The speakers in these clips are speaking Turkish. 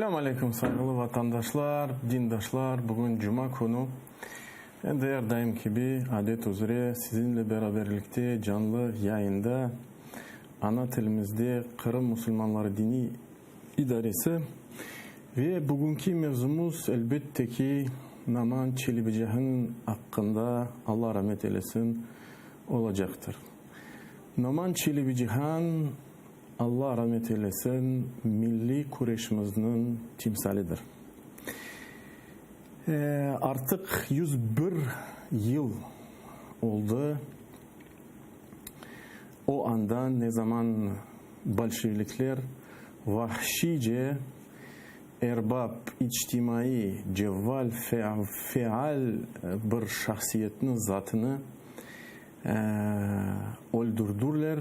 Assalamu alaikum saygılı vatandaşlar, dindaşlar. Bugün Cuma konu. Her daim gibi adet üzere sizinle beraberlikte canlı yayında ana tilimizde Kırım Müslümanları Dini İdaresi ve bugünkü mevzumuz elbette ki Naman Çelebicahan hakkında Allah rahmet eylesin olacaktır. Naman Çelebicahan Allah rahmet eylesin milli Kureyş'imizin timsalidir. Artık 101 yıl oldu. O anda ne zaman Bolşevikler vahşice erbab, içtimai, cevval, feal bir şahsiyetin zatını öldürdüler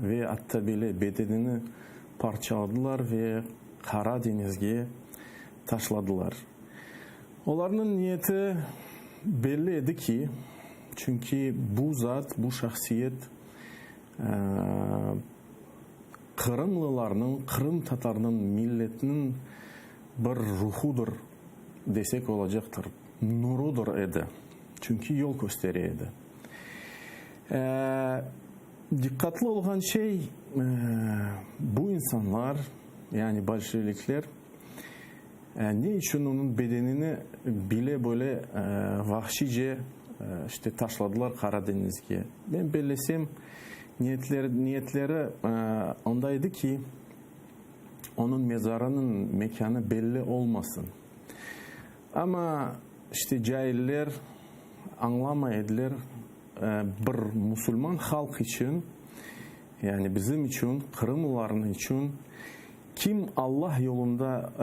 ve hatta bile bedenini parçaladılar ve Karadeniz'e taşladılar. Onların niyeti belliydi ki, çünkü bu zat, bu şahsiyet Kırımlılarının, Kırım Tatarının milletinin bir ruhudur desek olacaktır. Nurudur idi. Çünkü yol gösteriyordu. Dikkatli olan şey bu insanlar, yani Bolşevikler ne için onun bedenini bile böyle vahşice işte taşladılar Karadeniz'e. Ben bellesem niyetleri ondaydı ki onun mezarının mekanı belli olmasın. Ama işte cahiller anlamaydılar. Bir Müslüman halk için, yani bizim için, Kırımlıların için kim Allah yolunda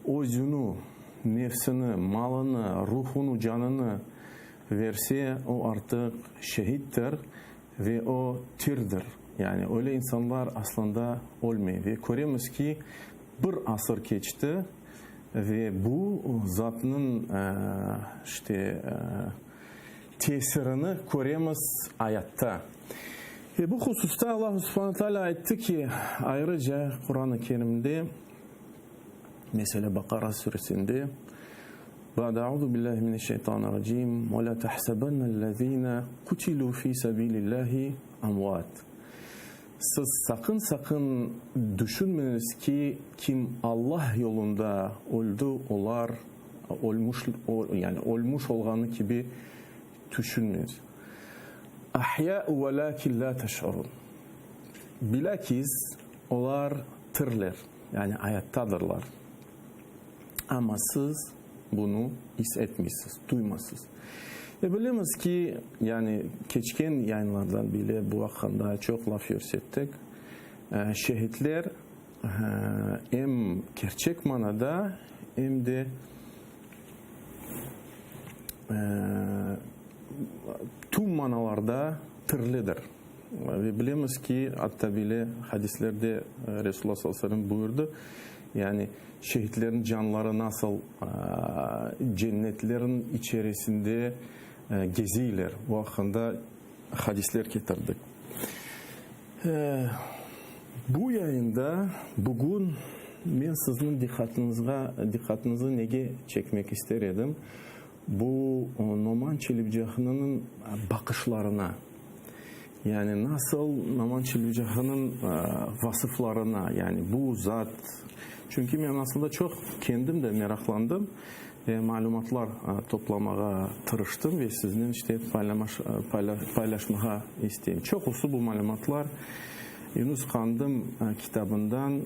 özünü, nefsini, malını, ruhunu, canını verse o artık şehittir ve o tirdir. Yani öyle insanlar aslında olmuyor. Ve görüyoruz ki bir asır geçti ve bu zatının işte tesirini görüyoruz hayatta. Ve bu hususta Allah subhanahu teala etti ki ayrıca Kur'an-ı Kerim'de mesela Bakara suresinde Ba'da'udhu billahi mineşşeytanirracim ve la tahsabannellezine kutilu fi sabilillahi amvat. Siz sakın düşünmeniz ki kim Allah yolunda öldü, onlar ölmüş olganı gibi düşünmeyiz. Ahya ve lakin la teş'urun. Bilakis onlar tirler, yani hayattadırlar. Ama siz bunu hissetmişsiniz, duymazsınız. Ve biliyoruz ki yani geçen yayınlardan bile bu hakkında çok laf ettik. Şehitler hem gerçek manada hem de tüm manalarda tirlidir. Ve biliyoruz ki hatta bile hadislerde Resulullah sallallahu aleyhi ve sellem buyurdu. Yani şehitlerin canları nasıl cennetlerin içerisinde geziler. Bu hakkında hadisler getirdik. Bu yayında bugün ben sizin dikkatinizi neye çekmek isterim? Bu Naman Çelebicahan'ın bakışlarına, yani nasıl Naman Çelebicahan'ın vasıflarına, yani bu zat, çünkü ben aslında çok kendim de meraklandım ve malumatlar toplamaya tırıştım ve sizinle işte paylaşmaya isteyeyim. Çok olsa bu malumatlar Yunus Kandım kitabından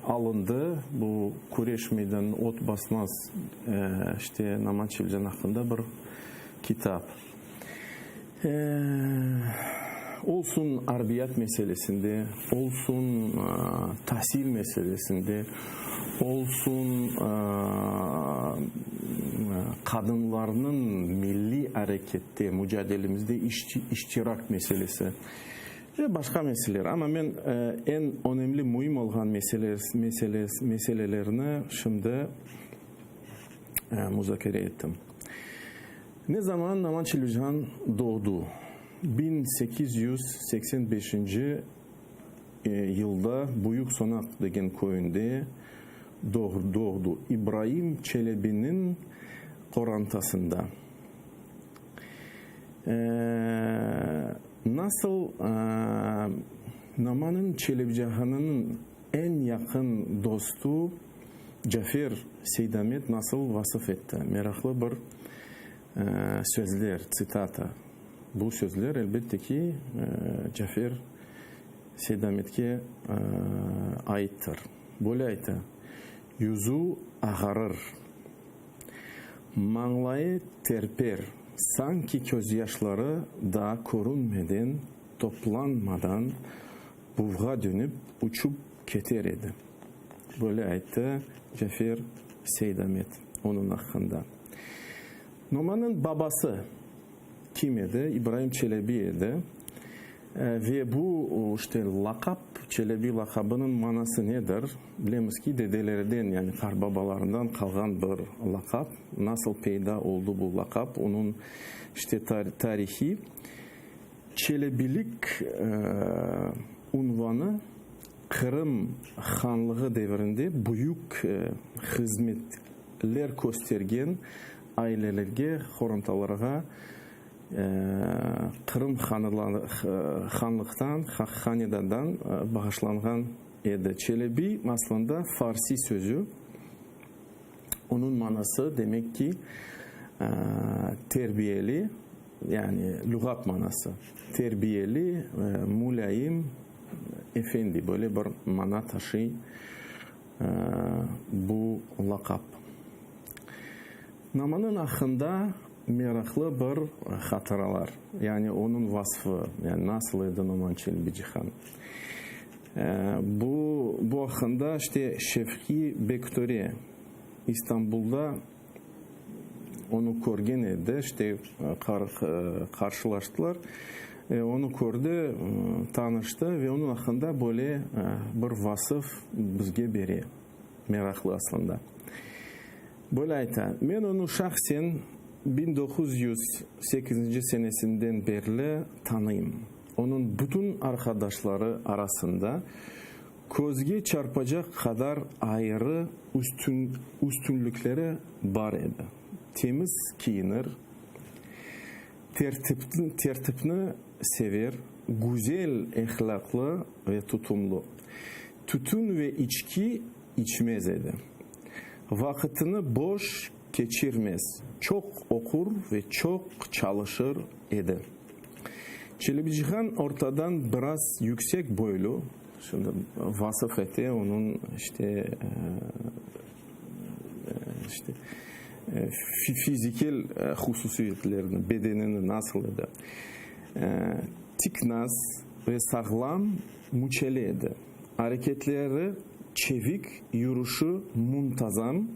alındı. Bu Kureyş Meydanı ot basmaz işte Naman Çelebicahan hakkında bir kitap. Olsun arbiyat meselesinde, olsun tahsil meselesinde, olsun kadınlarının milli harekette, mücadelemizde iştirak meselesi ve başka meseleler. Ama ben en önemli, mühim olan meselelerini şimdi müzakere ettim. Ne zaman Naman Çelebicahan doğdu? 1885 yılda Buyuk Sonak деген köyünde doğdu. İbrahim Çelebi'nin korantasında. Nasıl Naman'ın Çelebicahan'ın en yakın dostu Cafer Seydamet nasıl vasıf etti? Meraklı bir sözler, sitata. Bu sözler elbette ki Cafer Seydamet'e aittir. Böyle ayta. Yüzü ağarır. Mağlayı terper. Sanki gözyaşları daha görünmeden, toplanmadan buğğa dönüp uçup keter idi. Böyle ayta Cafer Seydamet onun hakkında. Naman'ın babası kim idi? İbrahim Çelebi idi. Ve bu işte lakap, Çelebi lakabının manası nedir? Bilemiz ki dedelerden yani karbabalarından kalan bir lakap. Nasıl peyda oldu bu lakap? Onun işte tarihi. Çelebilik unvanı Kırım Hanlığı devrinde büyük hizmetler göstergen ailelerge, horontalarga Kırım Hanlıktan, Hanedan'dan bağışlangan edi. Çelebi aslında Farsi sözü. Onun manası demek ki terbiyeli, yani lügat manası. Terbiyeli, mulayim, efendi, böyle bir mana taşı bu lakap. Naman'ın hakkında meraklı bir hatıralar. Yani onun vasfı, yani nasıl idi Naman Çelebicahan. Bu hakkında işte Şevki Bektori İstanbul'da onu görgen edi. İşte karşılaştılar. Onu gördü, tanıştı ve onun hakkında böyle bir vasıf bizge beri. Meraklı aslında. Böyle ayta. Ben onu şahsen 1908 senesinden beri tanıyım. Onun bütün arkadaşları arasında gözge çarpacak kadar ayrı üstünlükleri var idi. Temiz giyinir, tertipini sever, güzel ahlaklı ve tutumlu. Tütün ve içki içmez idi. Vakitini boş geçirmez. Çok okur ve çok çalışır idi. Çelebicahan ortadan biraz yüksek boylu. Şimdi vasıf etti onun işte fiziksel hususiyetlerini, bedenini nasıl idi? Tiknaz ve sağlam müçeli idi. Hareketleri çevik, yürüyüşü muntazam.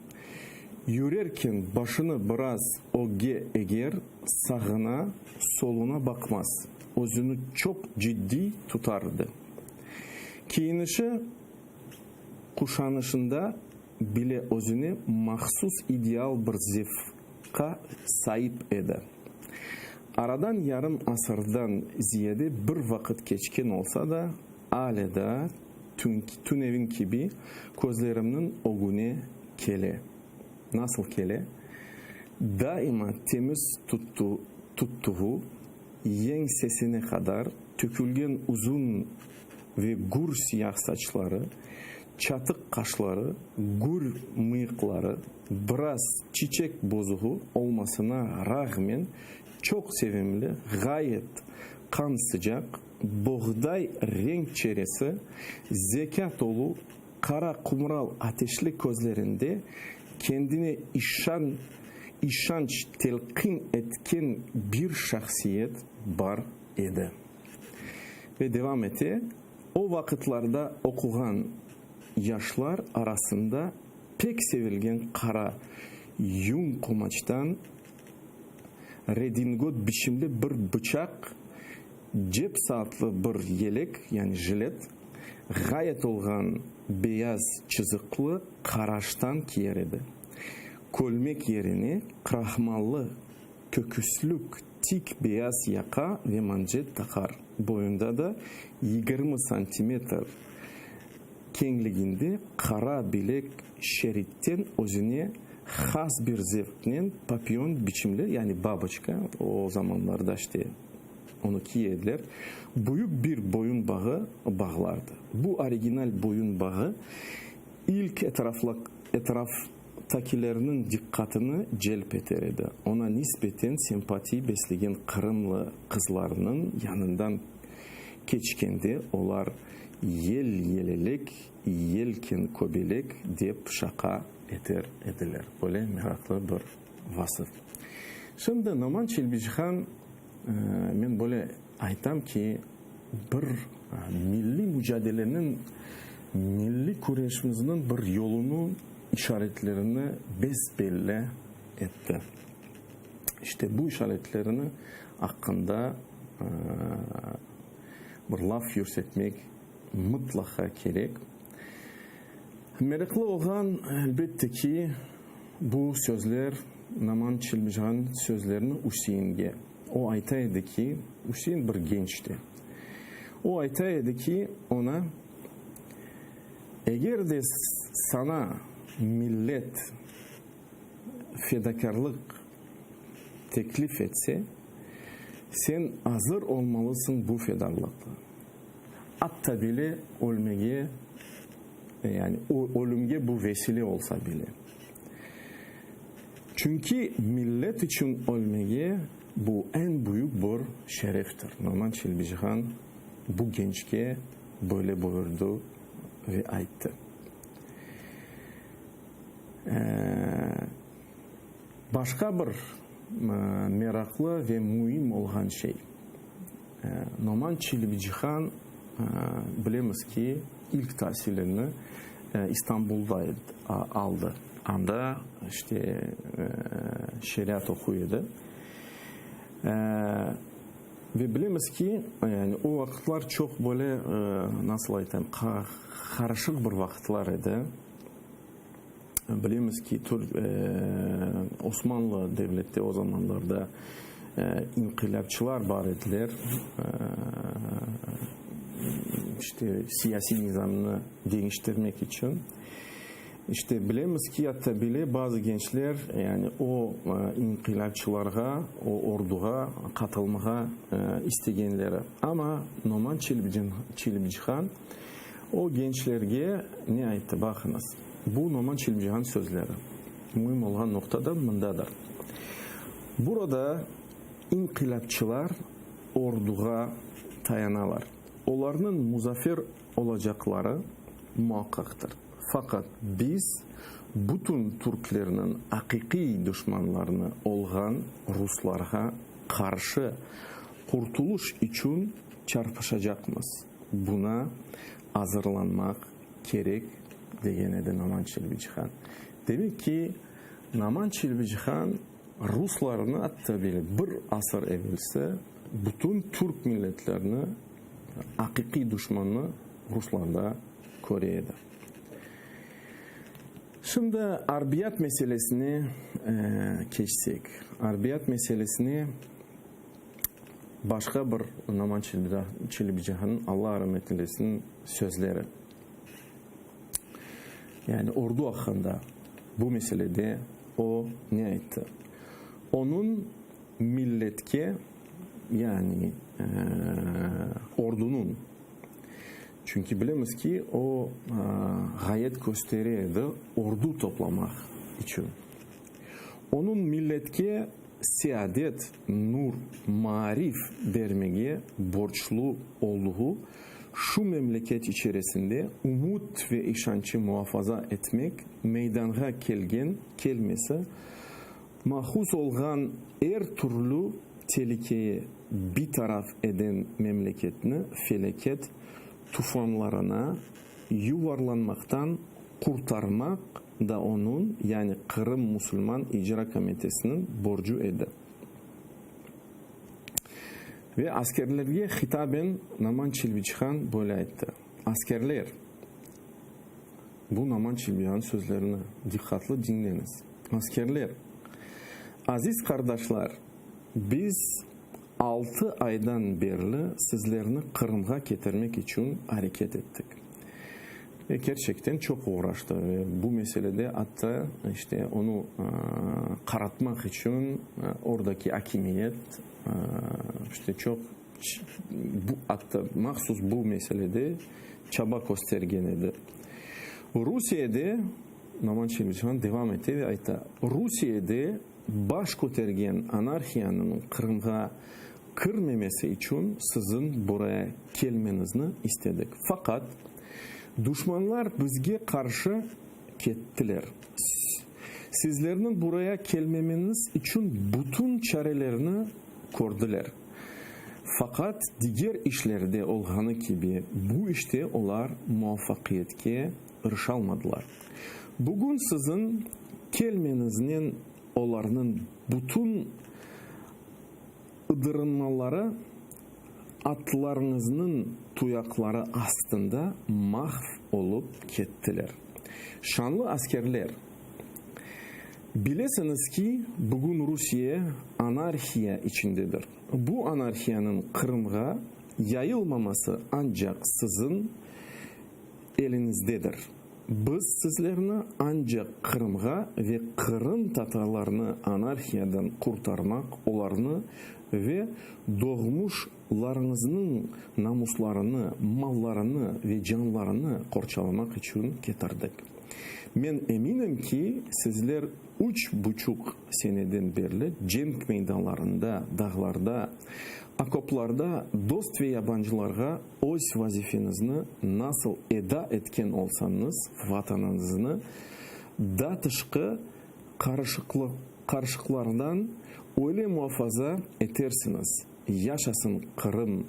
Yürürken başını biraz öge eğer, sağına, soluna bakmaz. Özünü çok ciddi tutardı. Giyinişi, kuşanışında bile özünü mahsus ideal bir zevka sahip eder. Aradan yarım asırdan ziyade bir vakit geçkin olsa da aleda tünevin gibi gözlerimnin ogune kele. Nasıl kele? Daima temiz tuttuğu sesine kadar tökülgen uzun ve gür siyah saçları, çatık kaşları, gür mıyıkları, biraz çiçek bozuğu olmasına rağmen çok sevimli, gayet kan sıcak, buğday renk çeresi, zeka dolu, kara kumral ateşli gözlerinde kendine işanç telkin etken bir şahsiyet var idi. Ve devam etti. O vakitlerde okuyan yaşlar arasında pek sevilgen kara yün kumaçtan redingot biçimli bir bıçak, cep saatli bir yelek yani jilet, gayet olgan beyaz çizikli karaştan giyer idi. Kölmek yerine krahmallı köküslük tik beyaz yaka ve manjet takar. Boyunda da 20 santimetre kengliğinde kara bilek şeritten özüne has bir zevkle papyon biçimli, yani babaçka, o zamanlarda işte onu giyediler. Büyük bir boyun bağı bağlardı. Bu orijinal boyun bağı ilk etraftakilerinin dikkatini celp ederdi. Ona nispeten sempati besleyen Kırımlı kızlarının yanından geçkende onlar yel yelelek, yelken köbelek deyip şaka ediler. Böyle meraklı bir vasıf. Şimdi Noman Çelbicihan, ben böyle aytam ki bir milli mücadelenin, milli kureyşimizin bir yolunu, işaretlerini besbelli etti. İşte bu işaretlerini hakkında bir laf yürütmek mutlaka gerek. Meraklı olan elbette ki bu sözler Noman Çelbicihan sözlerini Hüseyin'e. O aytaydı ki Hüseyin bir gençti. O aytaydı ki ona, eğer de sana millet fedakarlık teklif etse, sen hazır olmalısın bu fedakarlıkla. Hatta bile ölmeye, yani ölümge bu vesile olsa bile. Çünkü millet için ölmeye bu en büyük bir şereftir. Noman Çelbicihan bu gençke böyle buyurdu ve ayttı. Başka bir meraklı ve mühim olan şey. Noman Çelbicihan bilemiz ki ilk tahsilini İstanbul'da aldı. Anda işte şeriat okuyordu. Ve bilemiz ki yani o vakitler çok böyle nasıl aytayım, karışık bir vakitler idi. Bilemiz ki Osmanlı devleti o zamanlarda inkılapçılar var ediler. İşte siyasi nizamını değiştirmek için. İşte bilemiz ki hatta bile bazı gençler yani o inkılapçılara, o orduğa katılmaya isteyenleri. Ama Noman Çelbicihan o gençlerge ne ayttı? Bakınız. Bu Noman Çelbicihan sözleri. Mühim olan noktada bundadır. Burada inkılapçılar orduğa dayanırlar. Onların muzaffer olacakları muhakkaktır. Fakat biz bütün Türklerinin hakiki düşmanlarını olan Ruslara karşı kurtuluş için çarpışacağımız. Buna hazırlanmak gerek degenedi Noman Çelbicihan. Demek ki Noman Çelbicihan Ruslarını hatta bile bir asır evvelse bütün Türk milletlerini hakiki düşmanı Ruslarda Kore'de. Şimdi arbiyat meselesini geçsek. Arbiyat meselesini başka bir Noman Çelbicihan'ın Allah rahmet eylesin sözleri. Yani ordu hakkında bu meselede o ne etti? Onun milletke yani ordunun, çünkü bilemiz ki o gayet gösteriyordu ordu toplamak için. Onun milletke saadet, nur, marif vermeye borçlu olduğu şu memleket içerisinde umut ve işancı muhafaza etmek meydana gelgen kelmesi mahsus olan her türlü tehlikeye bir taraf eden memleketini felaket tufanlarına yuvarlanmaktan kurtarmak da onun, yani Kırım Müslüman İcra Komitesi'nin borcu eder. Ve askerlerge hitaben Noman Çelbicihan böyle etti. Askerler, bu Noman Çelbicihan sözlerini dikkatli dinleyiniz. Askerler, aziz kardeşler, biz 6 aydan beri sizlerini Kırım'a getirmek için hareket ettik. Ve gerçekten çok uğraştı ve bu meselede hatta işte onu karatmak için oradaki hakimiyet işte çok hatta mahsus bu meselede çaba göstergenidir. Rusya'da Naman Çelmişhan devam etti ve ayta Rusya'da baş götergen anarxiyanın Kırım'a kırmemesi için sizin buraya gelmenizni istedik. Fakat düşmanlar bizge karşı kettiler. Sizlerin buraya gelmemeniz için bütün çarelerini gördüler. Fakat diğer işlerde olğanı gibi bu işte onlar muvaffakiyetke erişalmadılar. Bugün sizin gelmenizin onların bütün ıdırınmaları atlarınızın tuyakları aslında mahv olup kettiler. Şanlı askerler, bilesiniz ki bugün Rusya anarxiya içindedir. Bu anarxiyanın Kırım'a yayılmaması ancak sizin elinizdedir. Biz sizlerini ancak Kırım'a ve Kırım Tatarlarını anarxiyadan kurtarmak, onlarını ve doğmuşlarınızın namuslarını, mallarını ve canlarını korçalamak için getirdik. Ben eminim ki sizler 3,5 seneden beri cenk meydanlarında, dağlarda, akoplarda dost ve yabancılarga öz vazifenizni nasıl eda etken olsanız vatanınızını da tışkı karışıklardan öyle muhafaza edersiniz. Yaşasın Kırım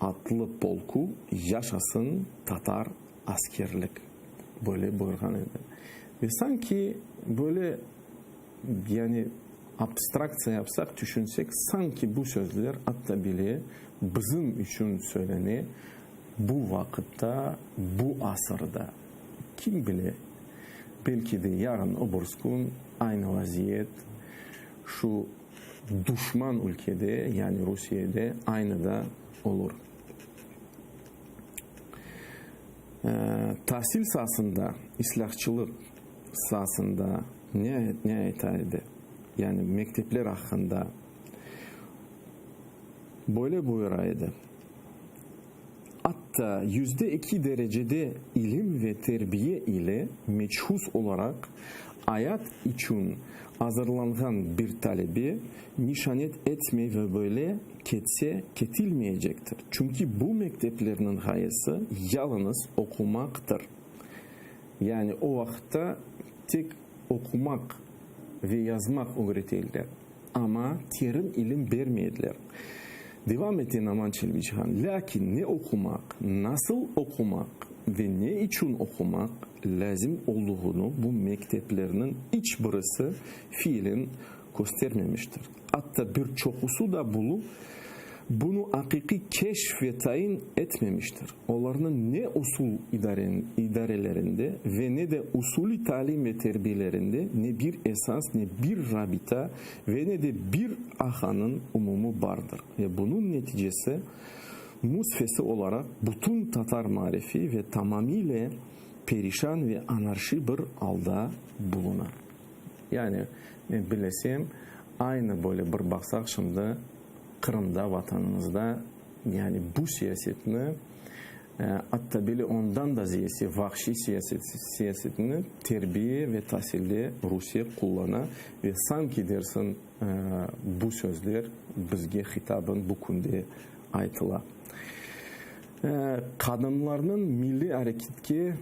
atlı polku, yaşasın Tatar askerlik. Böyle buyurgan edi. Ve sanki böyle yani abstraksiya yapsak, düşünsek sanki bu sözler hatta bile bizim için söyleni bu vakitte, bu asırda. Kim bilir, belki de yarın öbür gün aynı vaziyet şu düşman ülkede yani Rusya'da aynı da olur. Tahsil sahasında, islahçılık sahasında ne aytaydı? Yani mektepler hakkında böyle buyuraydı. Hatta %2 derecede ilim ve terbiye ile meçhus olarak hayat için hazırlanan bir talebi nişanet etme ve böyle ketse ketilmeyecektir. Çünkü bu mekteplerin gayesi yalnız okumaktır. Yani o vakitte tek okumak ve yazmak öğretildi. Ama terin ilim vermediler. Devam etti Naman Çelmişhan. Lakin ne okumak, nasıl okumak ve ne için okumak lazım olduğunu bu mekteplerinin hiçbirisi fiilen göstermemiştir. Hatta birçokusu da bunu hakiki keşf ve tayin etmemiştir. Onların ne usul idarelerinde ve ne de usulü talim ve terbiyelerinde ne bir esas ne bir rabita ve ne de bir ahanın umumu vardır. Ve bunun neticesi musfesi olarak bütün Tatar marifi ve tamamıyla perişan ve anarşi bir alda bulunar. Yani ben bilesem aynı böyle bir baksak şimdi Kırım'da, vatanımızda yani bu siyasetini hatta bile ondan da ziyesi vahşi siyasetini terbiye ve tahsilde Rusya kullanan ve sanki dersin bu sözler bizge hitabın bu kunde aytıla. Kadınlarının milli hareketki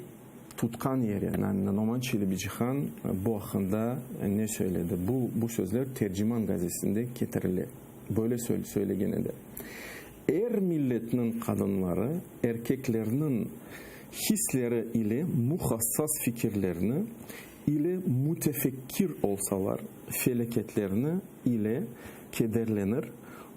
tutkan yeri. Yani Naman Çelmişhan bu hakkında ne söyledi? Bu sözler Tercüman gazetesinde getirildi. Böyle söylegeninde. Er milletinin kadınları erkeklerinin hisleri ile muhassas fikirlerini ile mütefekkir olsalar felaketlerini ile kederlenir,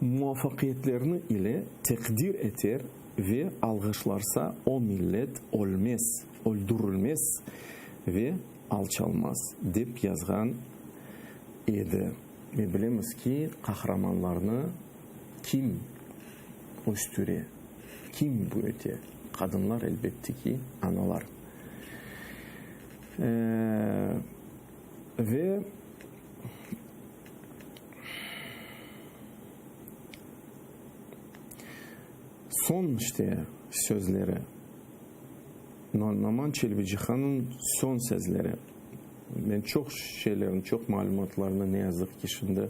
muvaffakiyetlerini ile tekdir eder ve alkışlarsa o millet ölmez, öldürülmez ve alçalmaz deyip yazgan idi. Ve bilemiz ki kahramanlarını kim üstüre, kim bu öte? Kadınlar elbette ki analar. Ve son işte sözleri, Naman Çelebi-Cihan'ın son sözleri. Ben çok şeylerin, çok malumatlarını ne yazık ki şimdi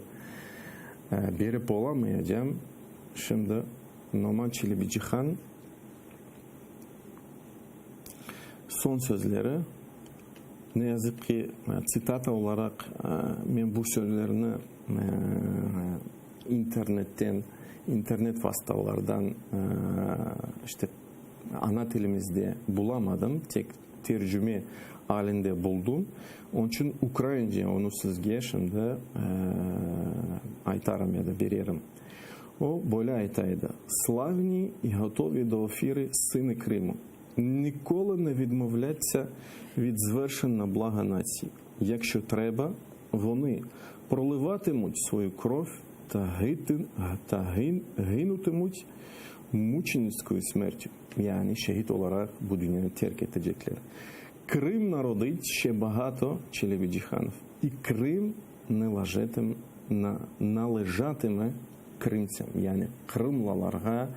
berip olamayacağım. Şimdi Naman Çelebi-Cihan son sözleri ne yazık ki sitata olarak ben bu sözlerini internet vasıtalardan işte ana dilimizde bulamadım. Tek tercüme halinde buldum. Onun için Ukraynaca onu sizge şimdi aytarım ya da veririm. O böyle aytaydı. Славні і готові до офіри сини Криму. Ніколи не відмовляться від звершень на блага нації. Якщо треба, вони проливатимуть свою кров та гинутимуть muçenickoyu смертю. Yani şehit olarak bu dünyayı terk edecekler. Крим народить ще багато Челебі-Джиханів. І Крим належатиме кримцям. Yani Kırımlılarga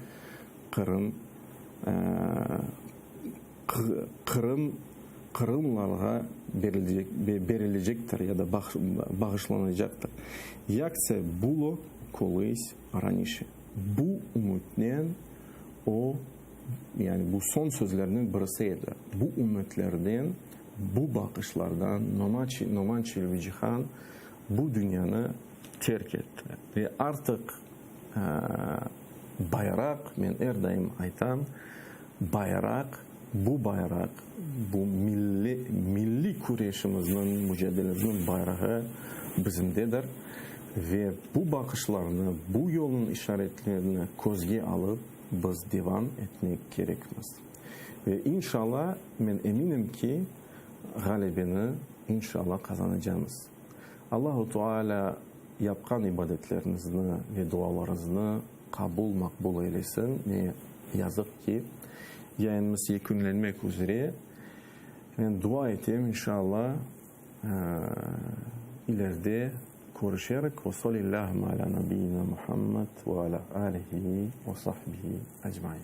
Kırımlılarga verilecektir ya da bağışlanacaktır. Як це було колись раніше. Bu ümitlen o yani bu son sözlerinin birisiydi. Bu ümitlerden, bu bakışlardan Naman Çelebi-Cihan bu dünyanı terk etti. Ve artık bayrak, ben her daim aytam, bu bayrak, bu milli kureyşimizin, mücadelemizin bayrağı bizimdedir. Ve bu bakışlarını, bu yolun işaretlerini gözge alıp biz devam etmek gerekmez. Ve inşallah ben eminim ki galibini inşallah kazanacağız. Allah-u Teala yapkan ibadetlerinizi ve dualarınızı makbul eylesin. Ve yazık ki yayınımız yekünlenmek üzere. Ben dua edeyim inşallah ileride görüşerek ve sallallahu ala nebiyyina Muhammed ve ala alihi ve sahbihi ecmaîn.